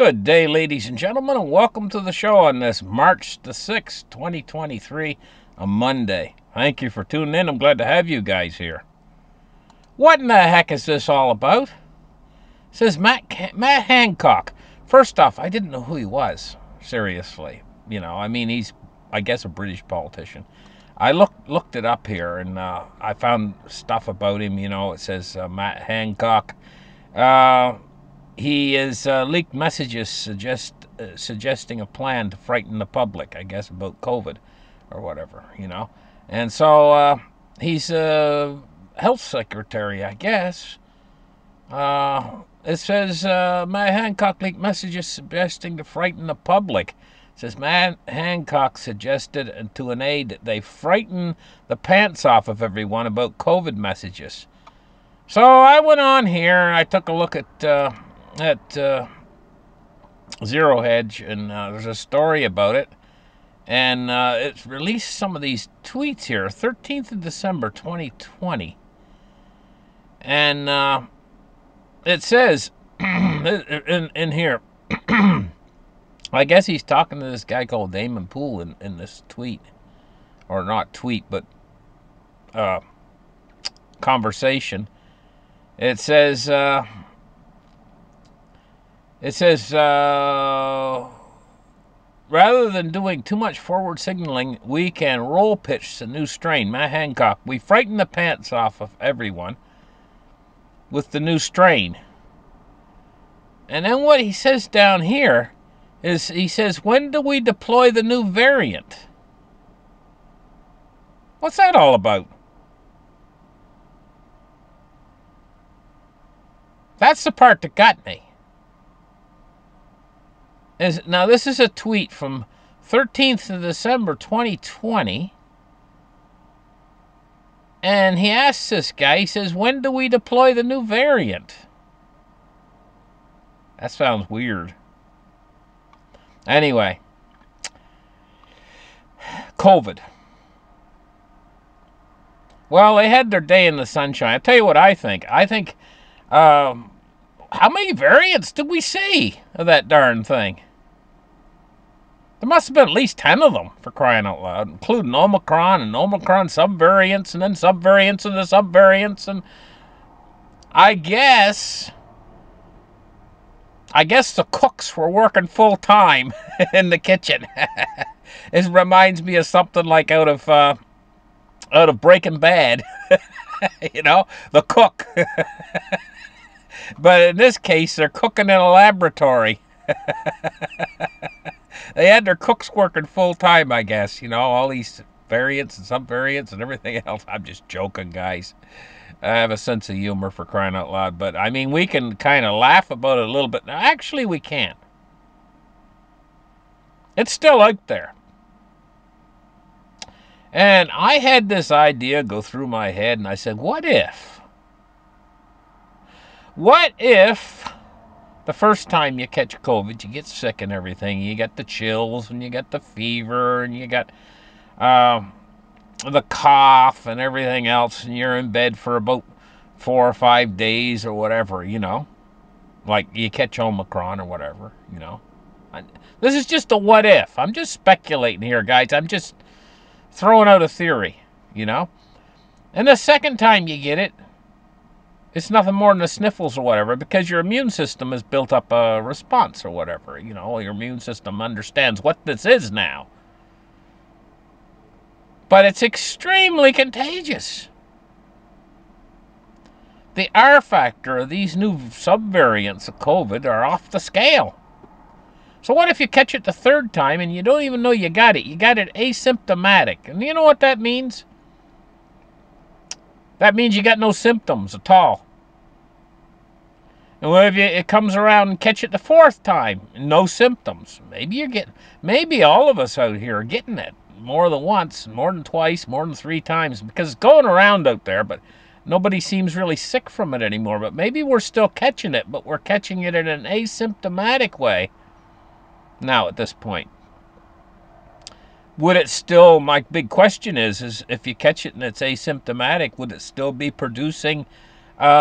Good day, ladies and gentlemen, and welcome to the show on this March the 6th, 2023, a Monday. Thank you for tuning in. I'm glad to have you guys here. What in the heck is this all about? It says Matt Hancock. First off, I didn't know who he was, seriously. He's, I guess, a British politician. I looked it up here, and I found stuff about him. It says Matt Hancock. He has leaked messages suggesting a plan to frighten the public, I guess, about COVID or whatever, And so he's a health secretary, I guess. It says Matt Hancock leaked messages suggesting to frighten the public. It says Matt Hancock suggested to an aide that they frighten the pants off of everyone about COVID messages. So I went on here and I took a look at Zero Hedge, and there's a story about it, and it's released some of these tweets here, 13th of December 2020, and it says in here, I guess he's talking to this guy called Damon Poole in this tweet, or not tweet, but conversation. It says, rather than doing too much forward signaling, we can roll pitch the new strain. Matt Hancock, we frighten the pants off of everyone with the new strain. And then what he says down here is, he says, when do we deploy the new variant? What's that all about? That's the part that got me. Now, this is a tweet from 13th of December 2020. And he asks this guy, he says, when do we deploy the new variant? That sounds weird. Anyway. COVID. Well, they had their day in the sunshine. I'll tell you what I think. I think, how many variants did we see of that darn thing? There must have been at least 10 of them, for crying out loud, including Omicron and Omicron subvariants and then subvariants and the subvariants. And I guess the cooks were working full time in the kitchen. It reminds me of something like out of Breaking Bad. The cook. But in this case, they're cooking in a laboratory. They had their cooks working full time, I guess. All these variants and subvariants and everything else. I'm just joking, guys. I have a sense of humor, for crying out loud. But, we can kind of laugh about it a little bit. Now, actually, we can't. It's still out there. And I had this idea go through my head, and I said, what if? What if the first time you catch COVID, you get sick and everything, you get the chills, and you get the fever, and you got the cough and everything else, and you're in bed for about 4 or 5 days or whatever, like you catch Omicron or whatever, This is just a what if. I'm just speculating here, guys. I'm just throwing out a theory, And the second time you get it, it's nothing more than the sniffles or whatever, because your immune system has built up a response or whatever. Your immune system understands what this is now. But it's extremely contagious. The R factor of these new subvariants of COVID are off the scale. So what if you catch it the third time and you don't even know you got it? You got it asymptomatic. And you know what that means? That means you got no symptoms at all. And what if it comes around and catch it the fourth time? No symptoms. Maybe all of us out here are getting it more than once, more than twice, more than 3 times, because it's going around out there, but nobody seems really sick from it anymore. But maybe we're still catching it, but we're catching it in an asymptomatic way now at this point. Would it still, my big question is if you catch it and it's asymptomatic, would it still be producing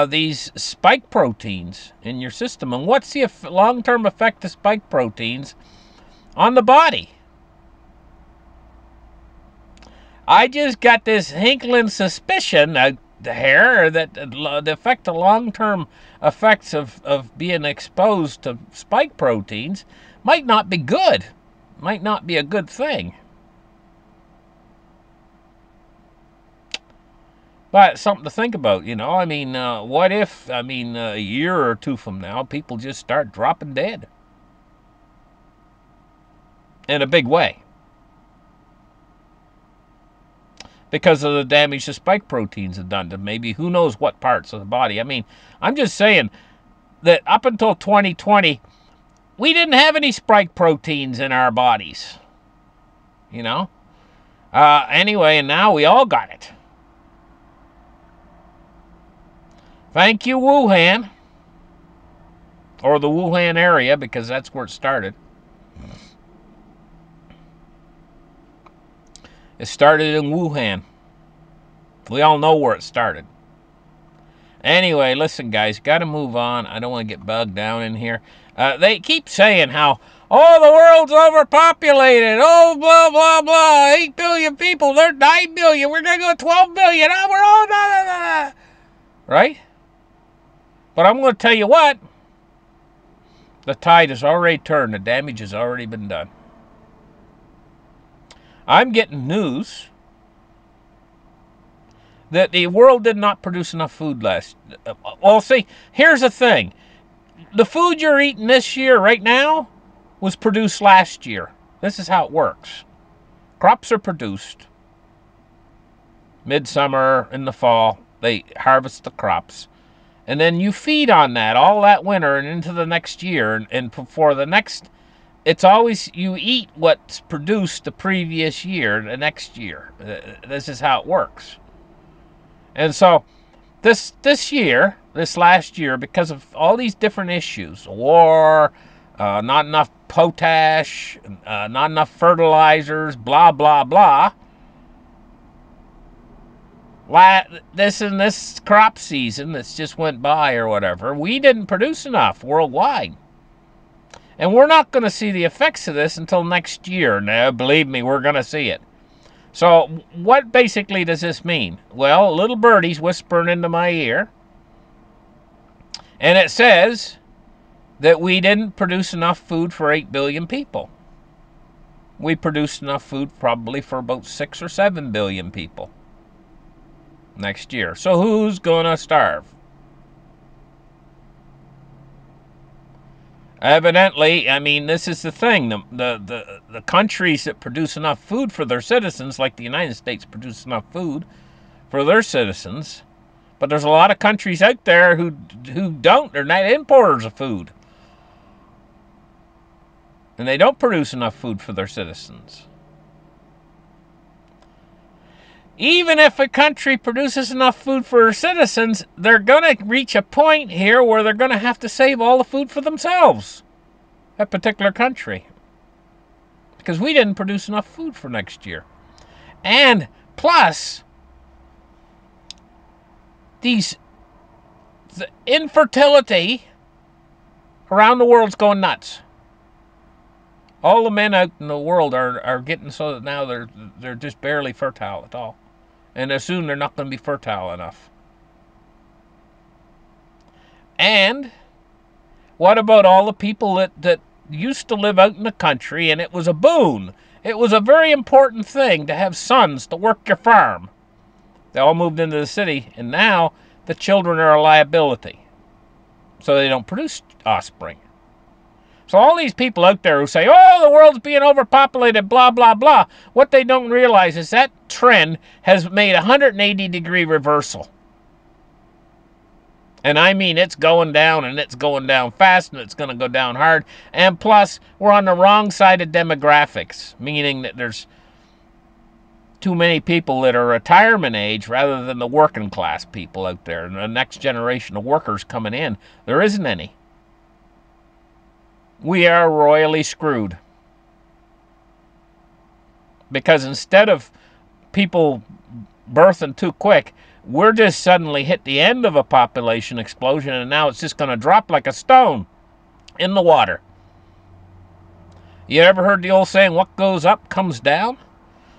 these spike proteins in your system. And what's the long-term effect of spike proteins on the body? I just got this hinkling suspicion out here that the long-term effects of being exposed to spike proteins might not be good, might not be a good thing. But something to think about, you know. I mean, what if, a year or two from now, people just start dropping dead? In a big way. Because of the damage the spike proteins have done to maybe who knows what parts of the body. I mean, I'm just saying that up until 2020, we didn't have any spike proteins in our bodies. You know? Anyway, and now we all got it. Thank you, Wuhan. Or the Wuhan area, because that's where it started. It started in Wuhan. We all know where it started. Anyway, listen, guys, got to move on. I don't want to get bogged down in here. They keep saying how, oh, the world's overpopulated. Oh, blah, blah, blah. 8 billion people. They're 9 billion. We're going to go 12 billion. Oh, we're all, blah, blah, blah. Right? But I'm going to tell you what. The tide has already turned. The damage has already been done. I'm getting news that the world did not produce enough food last. Well, see, here's the thing. The food you're eating this year, right now, was produced last year. This is how it works. Crops are produced. Midsummer, in the fall, they harvest the crops. And then you feed on that all that winter and into the next year. And for the next, it's always, you eat what's produced the previous year, the next year. This is how it works. And so this last year, because of all these different issues, war, not enough potash, not enough fertilizers, blah, blah, blah, this crop season that's just went by or whatever, we didn't produce enough worldwide. And we're not going to see the effects of this until next year. Now, believe me, we're going to see it. So what basically does this mean? Well, a little birdie's whispering into my ear. And it says that we didn't produce enough food for 8 billion people. We produced enough food probably for about 6 or 7 billion people next year. So who's going to starve? Evidently, I mean, this is the thing. The countries that produce enough food for their citizens, like the United States produce enough food for their citizens, but there's a lot of countries out there who don't. They're not importers of food. And they don't produce enough food for their citizens. Even if a country produces enough food for their citizens, they're going to reach a point here where they're going to have to save all the food for themselves. That particular country. Because we didn't produce enough food for next year. And plus, the infertility around the world's going nuts. All the men out in the world are getting so that now they're just barely fertile at all. And soon they're not going to be fertile enough. And what about all the people that used to live out in the country, and it was a boon. It was a very important thing to have sons to work your farm. They all moved into the city, and now the children are a liability. So they don't produce offspring. So all these people out there who say, oh, the world's being overpopulated, blah, blah, blah. What they don't realize is that trend has made a 180-degree reversal. And I mean, it's going down, and it's going down fast, and it's going to go down hard. And plus, we're on the wrong side of demographics, meaning that there's too many people that are retirement age rather than the working class people out there. And the next generation of workers coming in, there isn't any. We are royally screwed. Because instead of people birthing too quick, we're just suddenly hit the end of a population explosion, and now it's just going to drop like a stone in the water. You ever heard the old saying, what goes up comes down?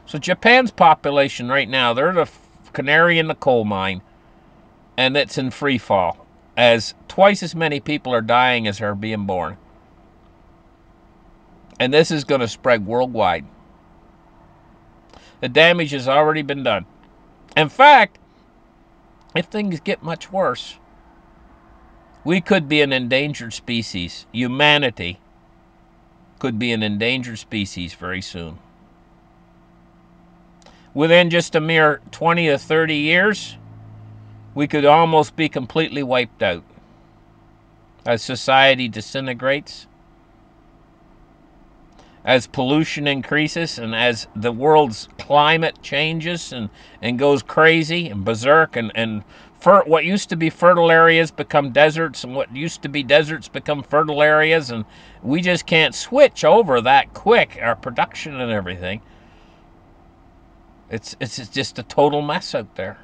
So Japan's population right now, they're the canary in the coal mine, and it's in free fall, as twice as many people are dying as are being born. And this is going to spread worldwide. The damage has already been done. In fact, if things get much worse, we could be an endangered species. Humanity could be an endangered species very soon. Within just a mere 20 to 30 years, we could almost be completely wiped out. As society disintegrates, as pollution increases, and as the world's climate changes and goes crazy and berserk, and what used to be fertile areas become deserts, and what used to be deserts become fertile areas, and we just can't switch over that quick, our production and everything. It's just a total mess out there.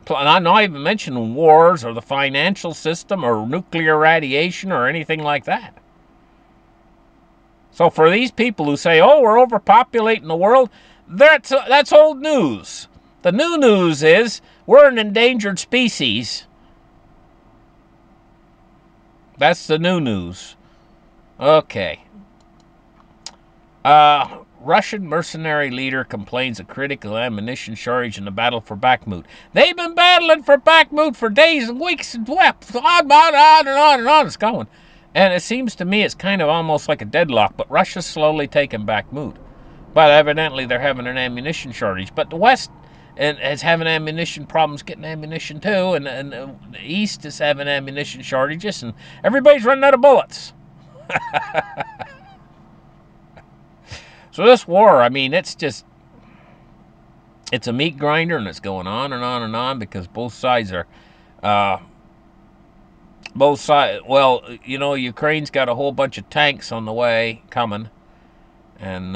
And I'm not even mentioning wars or the financial system or nuclear radiation or anything like that. So for these people who say, oh, we're overpopulating the world, that's old news. The new news is we're an endangered species. That's the new news. Okay. Russian mercenary leader complains of critical ammunition shortage in the battle for Bakhmut. They've been battling for Bakhmut for days and weeks and weeks. On and on and on it's going. And it seems to me it's kind of almost like a deadlock, but Russia's slowly taking Bakhmut. But evidently they're having an ammunition shortage. But the West is having ammunition problems getting ammunition too, and the East is having ammunition shortages, and everybody's running out of bullets. So this war, I mean, it's a meat grinder, and it's going on and on and on because both sides are, well, you know, Ukraine's got a whole bunch of tanks on the way coming, and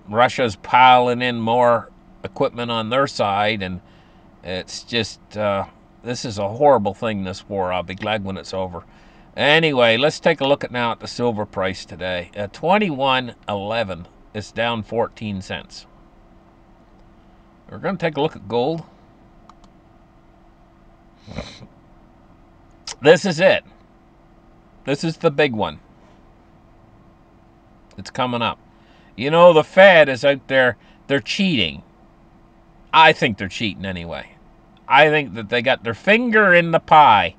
Russia's piling in more equipment on their side, and it's just, this is a horrible thing, this war. I'll be glad when it's over. Anyway, let's take a look now at the silver price today. At 21.11. It's down 14 cents. We're going to take a look at gold. This is it. This is the big one. It's coming up. You know, the Fed is out there. They're cheating. I think they're cheating anyway. I think that they got their finger in the pie,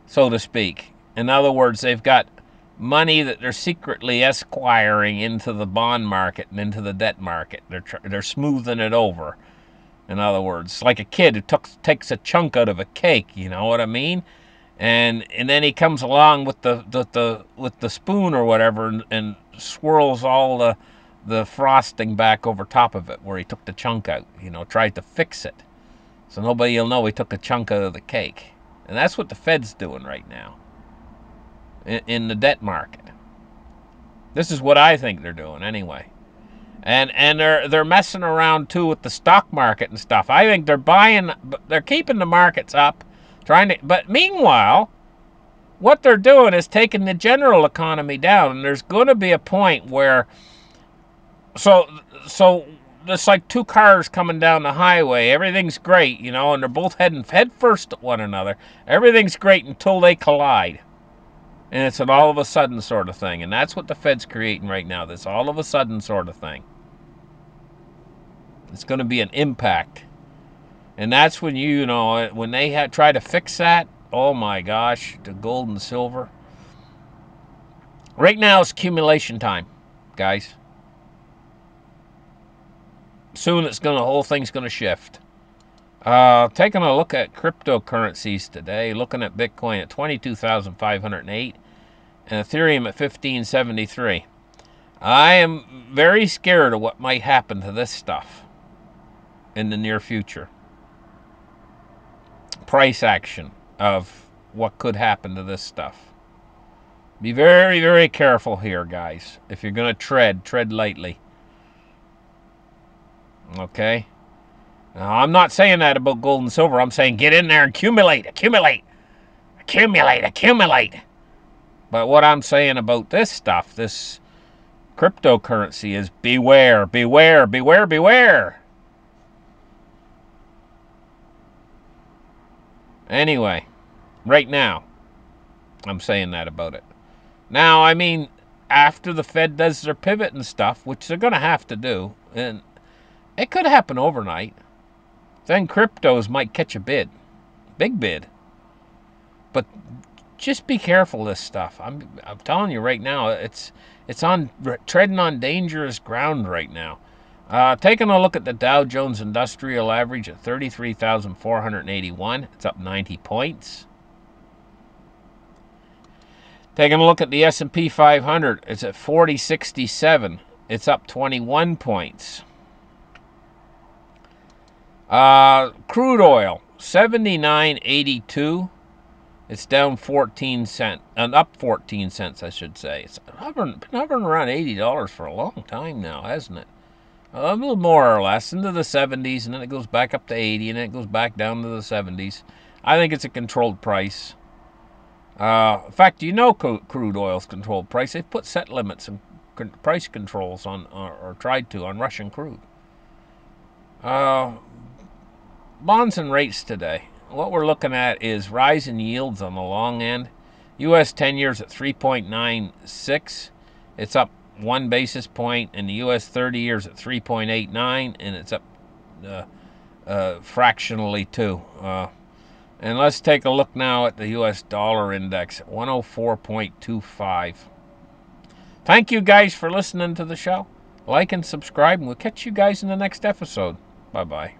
so to speak. In other words, they've got money that they're secretly esquiring into the bond market and into the debt market. They're smoothing it over. In other words, like a kid who takes a chunk out of a cake, you know what I mean? And then he comes along with the spoon or whatever and swirls all the frosting back over top of it where he took the chunk out, you know, tried to fix it. So nobody will know he took a chunk out of the cake. And that's what the Fed's doing right now in the debt market. This is what I think they're doing anyway. And they're messing around too with the stock market and stuff. I think they're keeping the markets up, but meanwhile, what they're doing is taking the general economy down, and there's going to be a point where so it's like two cars coming down the highway. Everything's great, you know, and they're both heading head first at one another. Everything's great until they collide. And it's an all of a sudden sort of thing. And that's what the Fed's creating right now, this all of a sudden sort of thing. It's going to be an impact. And that's when when they try to fix that, oh my gosh, the gold and silver. Right now it's accumulation time, guys. Soon the whole thing's going to shift. Taking a look at cryptocurrencies today, looking at Bitcoin at 22,508 and Ethereum at 1573. I am very scared of what might happen to this stuff in the near future. Price action of what could happen to this stuff. Be very, very careful here, guys. If you're going to tread lightly. Okay? Now, I'm not saying that about gold and silver. I'm saying get in there and accumulate, accumulate, accumulate, accumulate. But what I'm saying about this stuff, this cryptocurrency, is beware, beware, beware, beware. Anyway, right now, I'm saying that about it. Now, I mean, after the Fed does their pivot and stuff, which they're going to have to do, and it could happen overnight, then cryptos might catch a bid. Big bid. But just be careful of this stuff. I'm telling you right now, it's treading on dangerous ground right now. Taking a look at the Dow Jones Industrial Average at 33,481. It's up 90 points. Taking a look at the S&P 500, it's at 4067. It's up 21 points. Crude oil, 79.82. It's down 14 cents, and up 14 cents, I should say. It's been hovering around $80 for a long time now, hasn't it? A little more or less, into the 70s, and then it goes back up to 80, and then it goes back down to the 70s. I think it's a controlled price. In fact, you know crude oil's controlled price. They've put set limits and price controls on, or tried to, on Russian crude. Bonds and rates today. What we're looking at is rising yields on the long end. U.S. 10 years at 3.96. It's up 1 basis point, and the U.S. 30 years at 3.89, and it's up fractionally too. And let's take a look now at the U.S. dollar index at 104.25. Thank you guys for listening to the show. Like and subscribe, and we'll catch you guys in the next episode. Bye-bye.